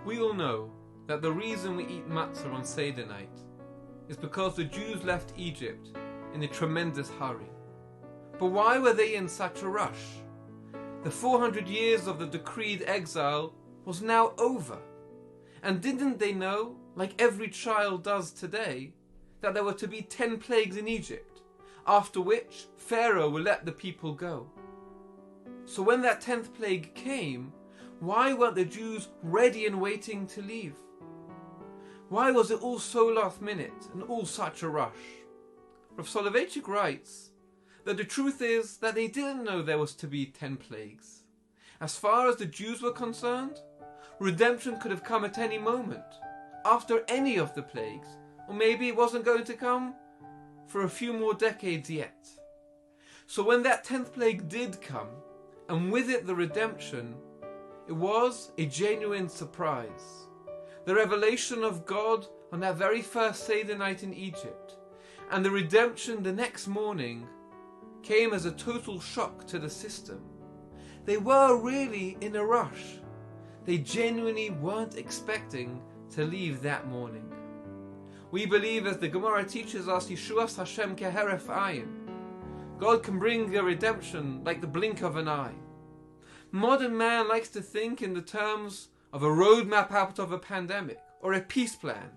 We all know that the reason we eat matzah on Seder night is because the Jews left Egypt in a tremendous hurry. But why were they in such a rush? The 400 years of the decreed exile was now over. And didn't they know, like every child does today, that there were to be 10 plagues in Egypt, after which Pharaoh will let the people go? So when that 10th plague came, why weren't the Jews ready and waiting to leave? Why was it all so last minute and all such a rush? Rav Soloveitchik writes that the truth is that they didn't know there was to be 10 plagues. As far as the Jews were concerned, redemption could have come at any moment, after any of the plagues, or maybe it wasn't going to come for a few more decades yet. So when that 10th plague did come, and with it the redemption, it was a genuine surprise. The revelation of God on that very first Seder night in Egypt, and the redemption the next morning, came as a total shock to the system. They were really in a rush. They genuinely weren't expecting to leave that morning. We believe, as the Gemara teaches us, Yeshuas Hashem keheref ayin. God can bring a redemption like the blink of an eye. Modern man likes to think in the terms of a roadmap out of a pandemic, or a peace plan,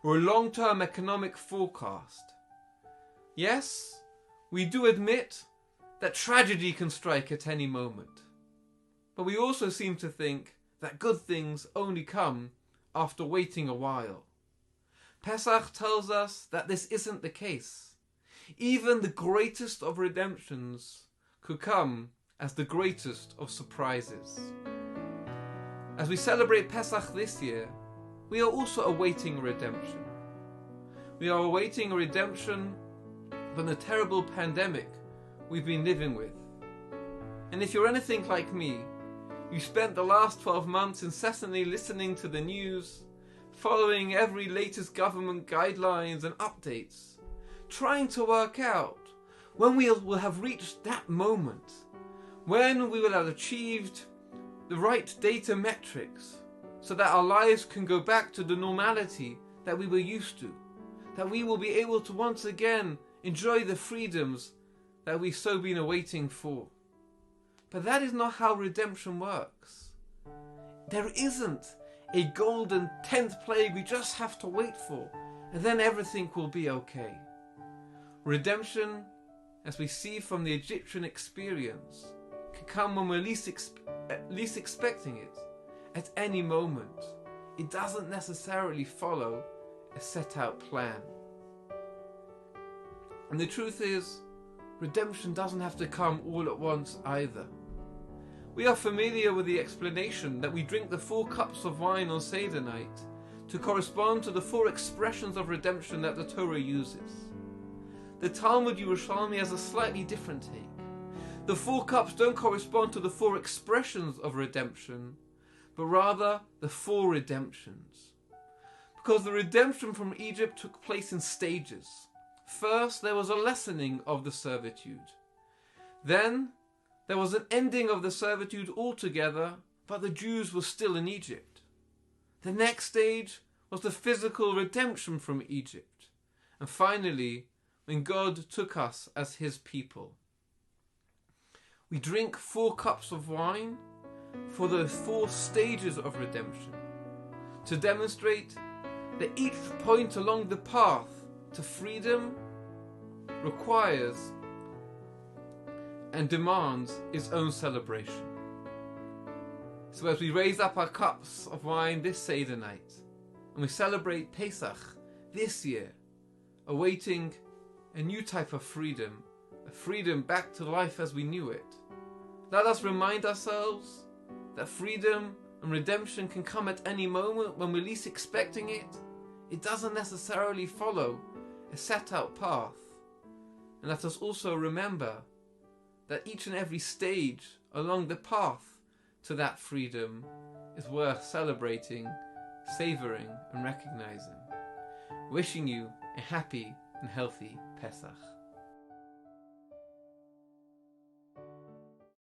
or a long-term economic forecast. Yes, we do admit that tragedy can strike at any moment. But we also seem to think that good things only come after waiting a while. Pesach tells us that this isn't the case. Even the greatest of redemptions could come as the greatest of surprises. As we celebrate Pesach this year, we are also awaiting redemption. We are awaiting a redemption from the terrible pandemic we've been living with. And if you're anything like me, you spent the last 12 months incessantly listening to the news, following every latest government guidelines and updates, trying to work out when we will have reached that moment, when we will have achieved the right data metrics so that our lives can go back to the normality that we were used to, that we will be able to once again enjoy the freedoms that we've so been awaiting for. But that is not how redemption works. There isn't a golden 10th plague we just have to wait for, and then everything will be okay. Redemption, as we see from the Egyptian experience, can come when we're least expecting it, at any moment. It doesn't necessarily follow a set out plan. And the truth is, redemption doesn't have to come all at once either. We are familiar with the explanation that we drink the 4 cups of wine on Seder night to correspond to the 4 expressions of redemption that the Torah uses. The Talmud Yerushalmi has a slightly different take. The 4 cups don't correspond to the 4 expressions of redemption, but rather the 4 redemptions. Because the redemption from Egypt took place in stages. First, there was a lessening of the servitude. Then, there was an ending of the servitude altogether, but the Jews were still in Egypt. The next stage was the physical redemption from Egypt. And finally, when God took us as his people. We drink 4 cups of wine for the 4 stages of redemption, to demonstrate that each point along the path to freedom requires and demands its own celebration. So as we raise up our cups of wine this Seder night, and we celebrate Pesach this year, awaiting a new type of freedom, a freedom back to life as we knew it, let us remind ourselves that freedom and redemption can come at any moment when we're least expecting it. It doesn't necessarily follow a set out path. And let us also remember that each and every stage along the path to that freedom is worth celebrating, savouring and recognizing. Wishing you a happy and healthy Pesach.